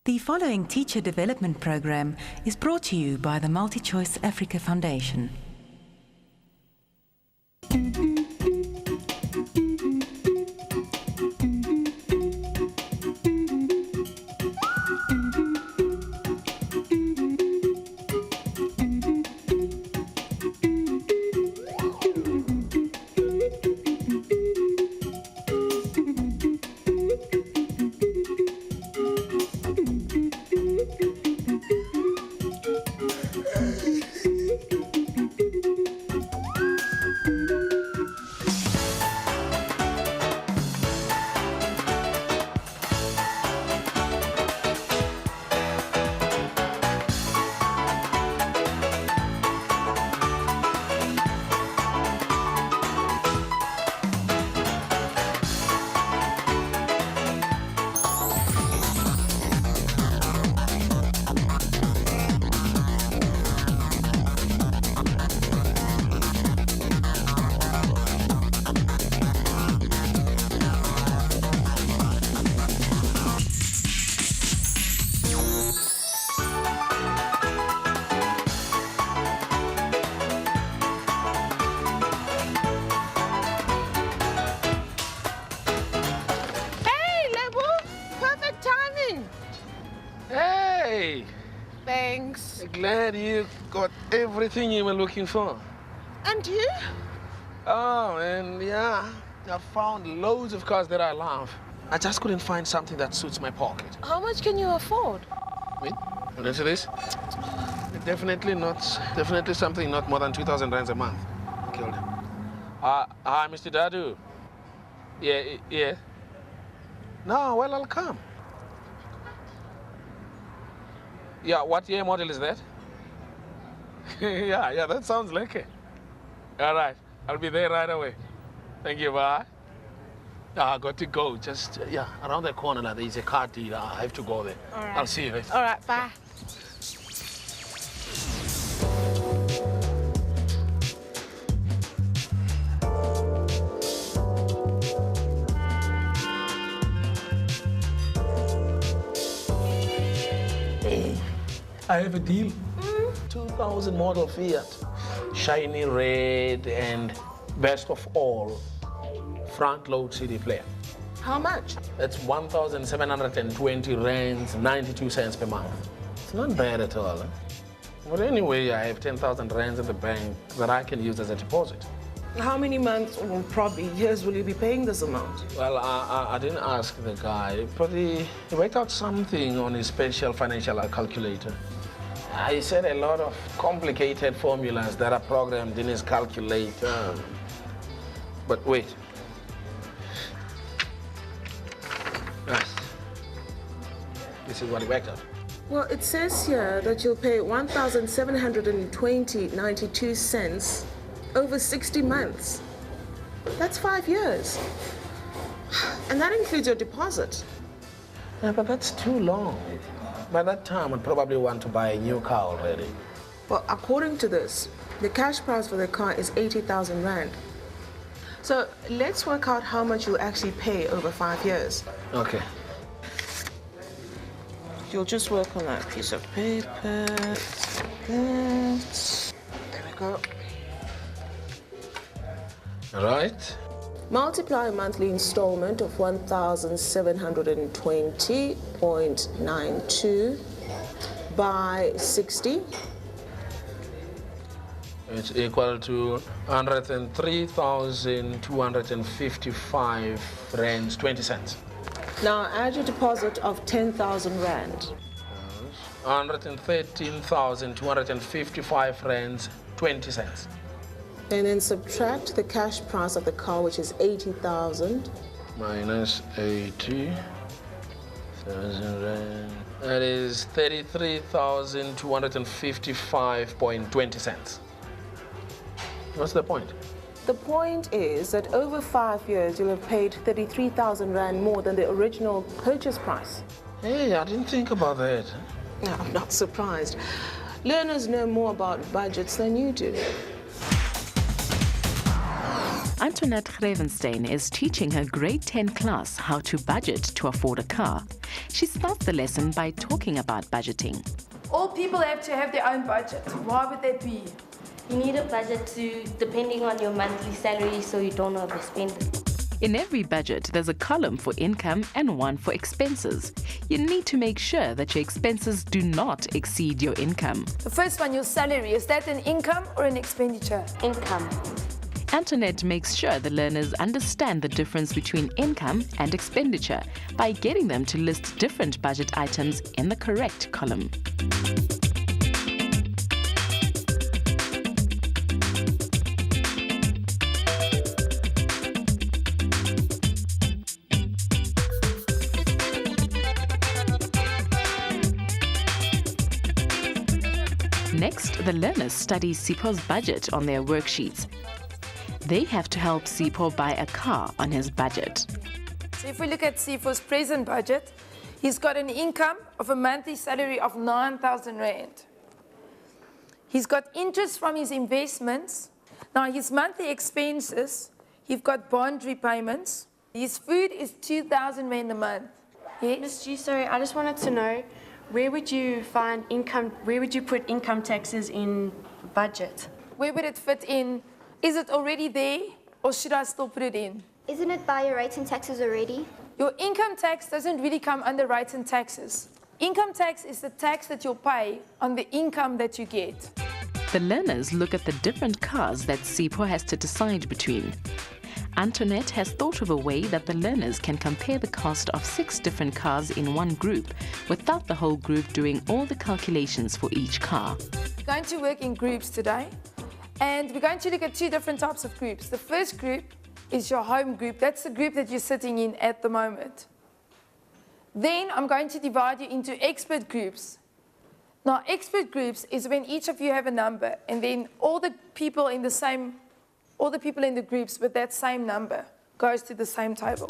The following teacher development program is brought to you by the MultiChoice Africa Foundation. Hey! Thanks. Glad you got everything you were looking for. And you? Oh, and yeah, I found loads of cars that I love. I just couldn't find something that suits my pocket. How much can you afford? Wait, listen to this. Definitely something not more than 2,000 rands a month. Killed him. Hi, Mr. Dadu. Yeah. No, well, I'll come. Yeah, what year model is that? yeah, that sounds like it. All right, I'll be there right away. Thank you, bye. I got to go. Just, around the corner now, there's a car dealer. I have to go there. All right. I'll see you later. All right, bye. Hey, I have a deal. 2000 model Fiat. Shiny red and best of all, front load CD player. How much? That's 1,720 rands, 92 cents per month. It's not bad at all. But anyway, I have 10,000 rands at the bank that I can use as a deposit. How many months or probably years will you be paying this amount? Well, I didn't ask the guy, but he worked out something on his special financial calculator. He said a lot of complicated formulas that are programmed in his calculator. But wait. Yes. This is what he worked out. Well, it says here that you'll pay 1,720.92 cents over 60 months. That's 5 years. And that includes your deposit. Yeah, but that's too long. By that time, I'd probably want to buy a new car already. Well, according to this, the cash price for the car is 80,000 rand. So let's work out how much you'll actually pay over 5 years. Okay. You'll just work on that piece of paper. There we go. All right. Multiply a monthly installment of 1,720.92 by 60. It's equal to 103,255 rands, 20 cents. Now add your deposit of 10,000 rand. 113,255 rands, 20 cents. And then subtract the cash price of the car, which is 80,000. Minus 80,000 rand. That is 33,255.20 cents. What's the point? The point is that over 5 years, you'll have paid 33,000 rand more than the original purchase price. Hey, I didn't think about that. No, I'm not surprised. Learners know more about budgets than you do. Antoinette Grevenstein is teaching her grade 10 class how to budget to afford a car. She starts the lesson by talking about budgeting. All people have to have their own budget. Why would that be? You need a budget depending on your monthly salary so you don't overspend it. In every budget, there's a column for income and one for expenses. You need to make sure that your expenses do not exceed your income. The first one, your salary, is that an income or an expenditure? Income. Antoinette makes sure the learners understand the difference between income and expenditure by getting them to list different budget items in the correct column. Next, the learners study Sipho's budget on their worksheets. They have to help Sipho buy a car on his budget. So if we look at Sipho's present budget, he's got an income of a monthly salary of 9,000 Rand. He's got interest from his investments. Now his monthly expenses, he's got bond repayments. His food is 2,000 Rand a month. Yes? Ms. G, sorry, I just wanted to know, where would you put income taxes in budget? Where would it fit in? Is it already there, or should I still put it in? Isn't it by your rates and taxes already? Your income tax doesn't really come under rates and taxes. Income tax is the tax that you'll pay on the income that you get. The learners look at the different cars that Sipho has to decide between. Antoinette has thought of a way that the learners can compare the cost of 6 different cars in one group without the whole group doing all the calculations for each car. We're going to work in groups today, and we're going to look at 2 different types of groups. The first group is your home group. That's the group that you're sitting in at the moment. Then I'm going to divide you into expert groups. Now, expert groups is when each of you have a number, and then all the people in the groups with that same number goes to the same table.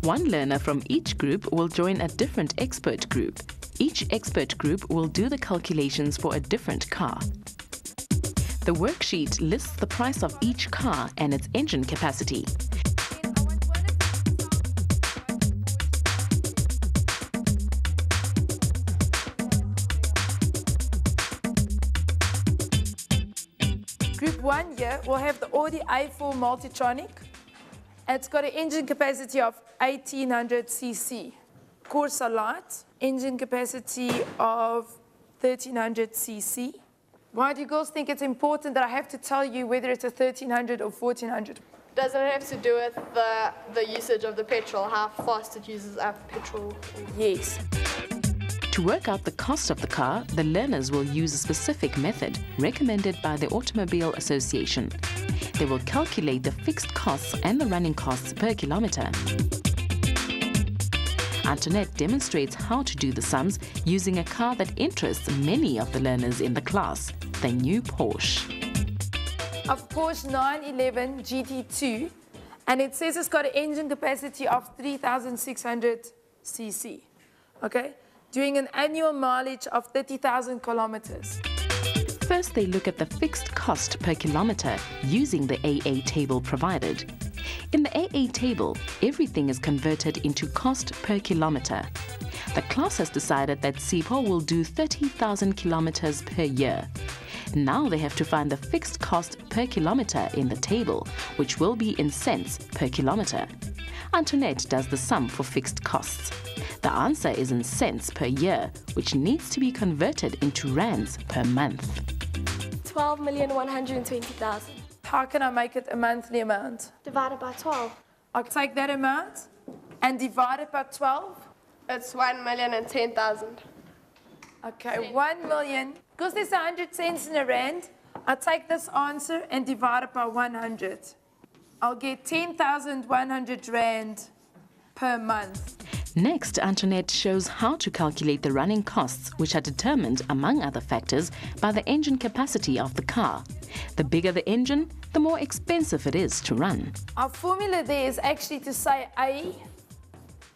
One learner from each group will join a different expert group. Each expert group will do the calculations for a different car. The worksheet lists the price of each car and its engine capacity. Group 1 here will have the Audi A4 Multitronic. It's got an engine capacity of 1800 cc. Corsa Light, engine capacity of 1300 cc. Why do you girls think it's important that I have to tell you whether it's a 1300 or 1400? Doesn't it have to do with the usage of the petrol, how fast it uses up petrol? Yes. To work out the cost of the car, the learners will use a specific method recommended by the Automobile Association. They will calculate the fixed costs and the running costs per kilometre. Antoinette demonstrates how to do the sums using a car that interests many of the learners in the class, the new Porsche. Of Porsche 911 GT2, and it says it's got an engine capacity of 3,600 cc. Okay? Doing an annual mileage of 30,000 kilometers. First, they look at the fixed cost per kilometre using the AA table provided. In the AA table, everything is converted into cost per kilometre. The class has decided that Sipho will do 30,000 kilometres per year. Now they have to find the fixed cost per kilometre in the table, which will be in cents per kilometre. Antoinette does the sum for fixed costs. The answer is in cents per year, which needs to be converted into rands per month. 12,120,000. How can I make it a monthly amount? Divided by 12. I'll take that amount and divide it by 12. It's 1,010,000. Okay, 1 million. Because there's 100 cents in a rand, I take this answer and divide it by 100. I'll get 10,100 Rand per month. Next, Antoinette shows how to calculate the running costs, which are determined, among other factors, by the engine capacity of the car. The bigger the engine, the more expensive it is to run. Our formula there is actually to say A,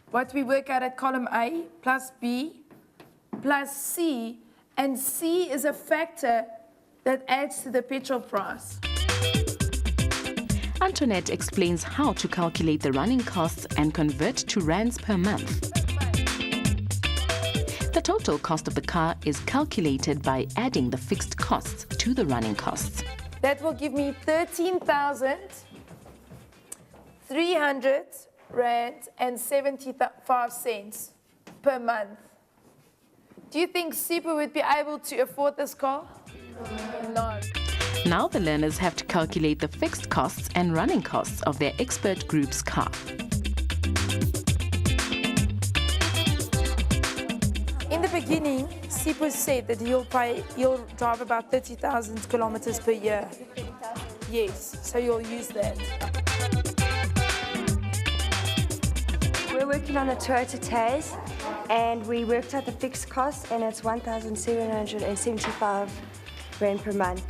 what we work out at column A, plus B, plus C, and C is a factor that adds to the petrol price. Antoinette explains how to calculate the running costs and convert to rands per month. The total cost of the car is calculated by adding the fixed costs to the running costs. That will give me 13,300 rand and 75 cents per month. Do you think Sipho would be able to afford this car? No. Now the learners have to calculate the fixed costs and running costs of their expert group's car. In the beginning, Sipho said that he'll drive about 30,000 kilometers per year. Yes, so you'll use that. We're working on a Toyota Taz, and we worked out the fixed cost, and it's 1,775 rand per month.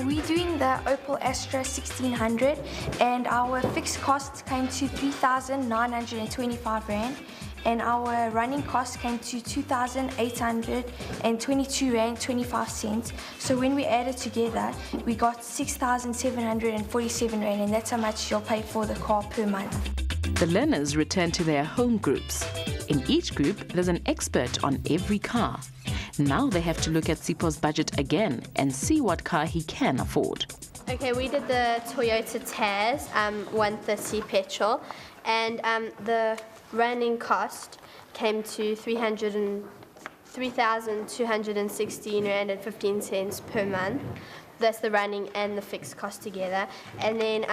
We're doing the Opel Astra 1600, and our fixed costs came to 3,925 rand, and our running costs came to 2,822 rand 25 cents. So when we added together, we got 6,747 rand, and that's how much you'll pay for the car per month. The learners return to their home groups. In each group, there's an expert on every car. Now they have to look at Sipho's budget again and see what car he can afford. Okay, we did the Toyota Taz 130 petrol, and the running cost came to 3,216 rand and 15 cents per month. That's the running and the fixed cost together. And then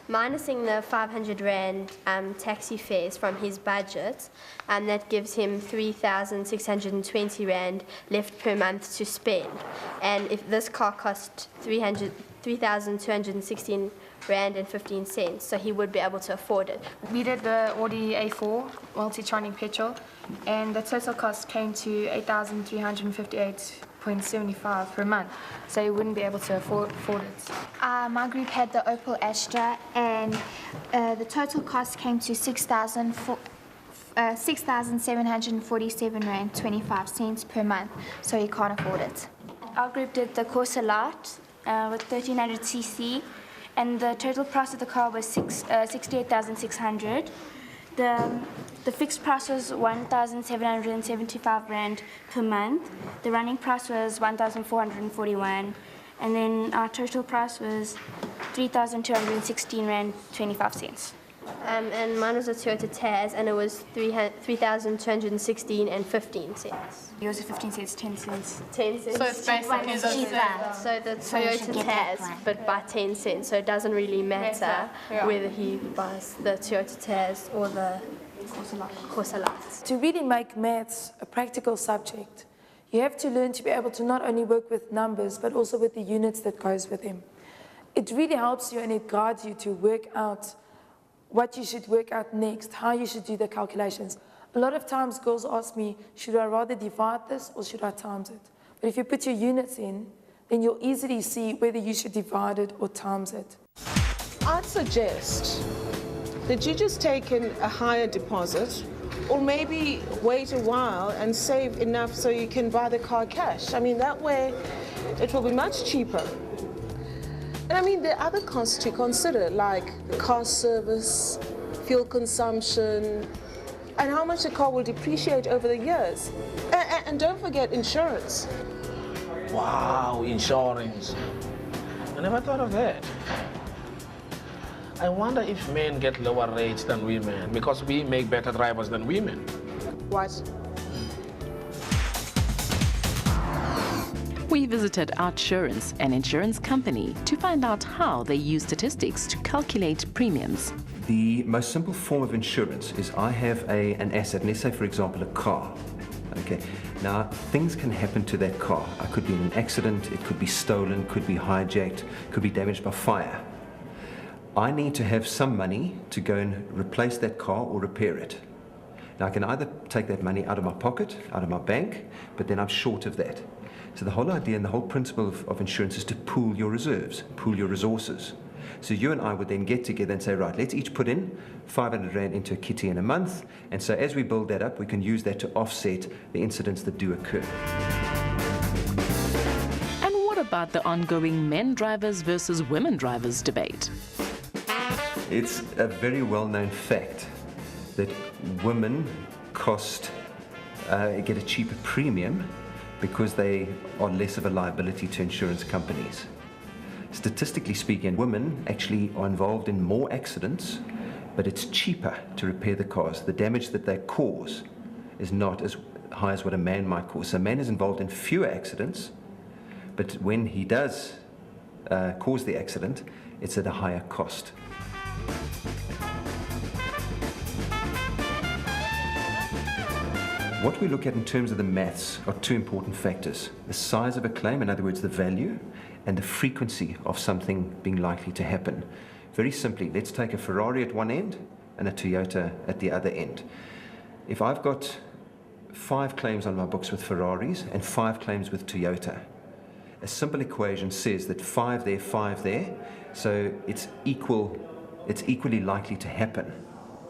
minusing the 500 rand taxi fares from his budget, that gives him 3,620 rand left per month to spend. And if this car cost 3,216 rand and 15 cents, so he would be able to afford it. We did the Audi A4 multi-tronic petrol, and the total cost came to 8,358.75 per month, so you wouldn't be able to afford it. My group had the Opel Astra, and the total cost came to 6,747 rand 25 cents per month, so you can't afford it. Our group did the Corsa Light with 1300 cc, and the total price of the car was 68,600. The fixed price was 1,775 rand per month. The running price was 1,441, and then our total price was 3,216 rand 25 cents. And mine was a Toyota Taz, and it was 3,216 and 15 cents. Yours is 15 cents, 10 cents. 10 cents. So it's basically cheaper. So the Toyota Taz, but by 10 cents. So it doesn't really matter whether he buys the Toyota Taz or the Corsa Light. To really make maths a practical subject, you have to learn to be able to not only work with numbers, but also with the units that goes with them. It really helps you and it guides you to work out what you should work out next, how you should do the calculations. A lot of times girls ask me, should I rather divide this or should I times it? But if you put your units in, then you'll easily see whether you should divide it or times it. I'd suggest that you just take in a higher deposit, or maybe wait a while and save enough so you can buy the car cash. I mean, that way it will be much cheaper. And I mean, there are other costs to consider, like the car service, fuel consumption, and how much the car will depreciate over the years. And don't forget insurance. Wow, insurance. I never thought of that. I wonder if men get lower rates than women because we make better drivers than women. What? We visited Outsurance, an insurance company, to find out how they use statistics to calculate premiums. The most simple form of insurance is I have an asset, and let's say, for example, a car. Okay. Now, things can happen to that car. It could be an accident, it could be stolen, could be hijacked, could be damaged by fire. I need to have some money to go and replace that car or repair it. Now, I can either take that money out of my pocket, out of my bank, but then I'm short of that. So the whole idea and the whole principle of insurance is to pool your reserves, pool your resources. So you and I would then get together and say, right, let's each put in 500 Rand into a kitty in a month. And so as we build that up, we can use that to offset the incidents that do occur. And what about the ongoing men drivers versus women drivers debate? It's a very well-known fact that women get a cheaper premium because they are less of a liability to insurance companies. Statistically speaking, women actually are involved in more accidents, but it's cheaper to repair the cars. The damage that they cause is not as high as what a man might cause. So a man is involved in fewer accidents, but when he does cause the accident, it's at a higher cost. What we look at in terms of the maths are two important factors: the size of a claim, in other words, the value, and the frequency of something being likely to happen. Very simply, let's take a Ferrari at one end and a Toyota at the other end. If I've got 5 claims on my books with Ferraris and 5 claims with Toyota, a simple equation says that 5 there, 5 there, so it's equally likely to happen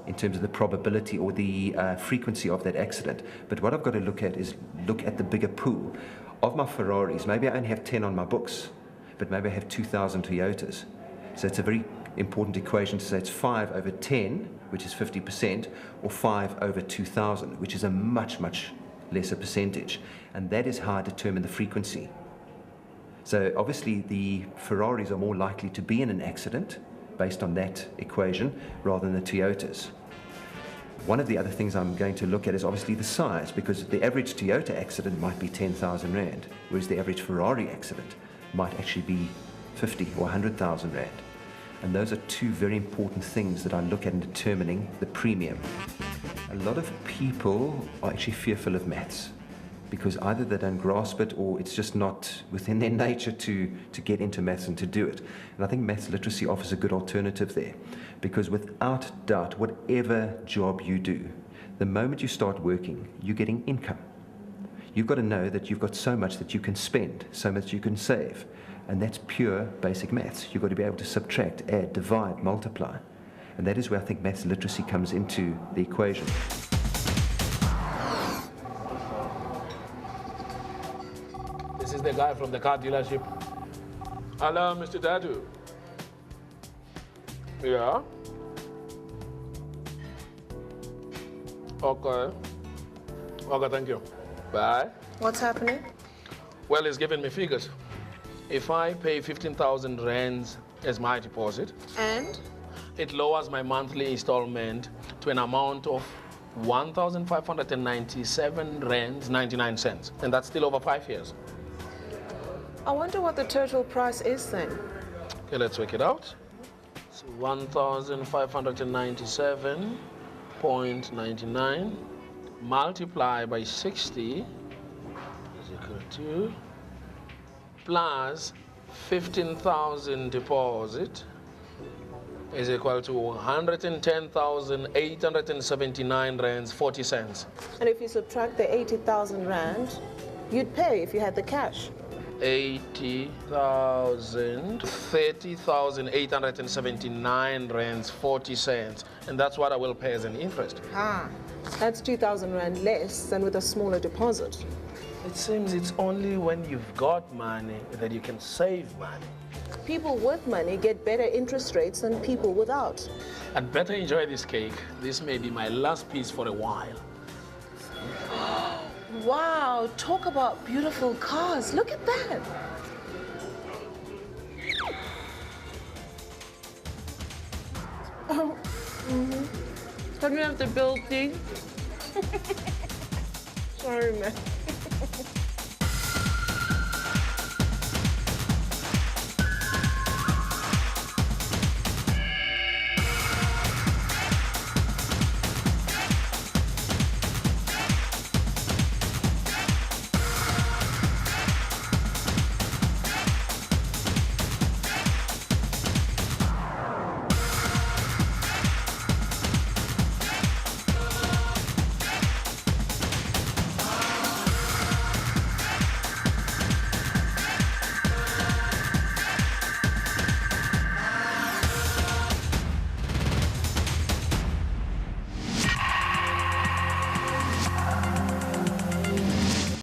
in terms of the probability or the frequency of that accident. But what I've got to look at is look at the bigger pool. Of my Ferraris, maybe I only have 10 on my books, but maybe I have 2,000 Toyotas. So it's a very important equation to say it's 5 over 10, which is 50%, or 5 over 2,000, which is a much, much lesser percentage. And that is how I determine the frequency. So obviously the Ferraris are more likely to be in an accident based on that equation rather than the Toyotas. One of the other things I'm going to look at is obviously the size, because the average Toyota accident might be 10,000 Rand, whereas the average Ferrari accident might actually be 50 or 100,000 Rand. And those are two very important things that I look at in determining the premium. A lot of people are actually fearful of maths, because either they don't grasp it or it's just not within their nature to get into maths and to do it. And I think maths literacy offers a good alternative there, because without doubt, whatever job you do, the moment you start working, you're getting income. You've got to know that you've got so much that you can spend, so much you can save. And that's pure basic maths. You've got to be able to subtract, add, divide, multiply. And that is where I think maths literacy comes into the equation. This is the guy from the car dealership. Hello, Mr. Dadu. Yeah? Okay. Okay, thank you. Bye. What's happening? Well, he's giving me figures. If I pay 15,000 Rands as my deposit, And? it lowers my monthly installment to an amount of 1,597 Rands 99 cents. And that's still over 5 years. I wonder what the total price is then. Okay, let's work it out. It's 1,597.99 multiplied by 60 is equal to plus 15,000 deposit is equal to 110,879 Rands 40 cents. And if you subtract the 80,000 Rand, you'd pay if you had the cash. 80,000, 30,879 Rands 40 cents. And that's what I will pay as an interest. Ah, that's 2,000 Rand less than with a smaller deposit. It seems it's only when you've got money that you can save money. People with money get better interest rates than people without. I'd better enjoy this cake. This may be my last piece for a while. Wow, talk about beautiful cars. Look at that. Oh, Can we have the building? Sorry, man.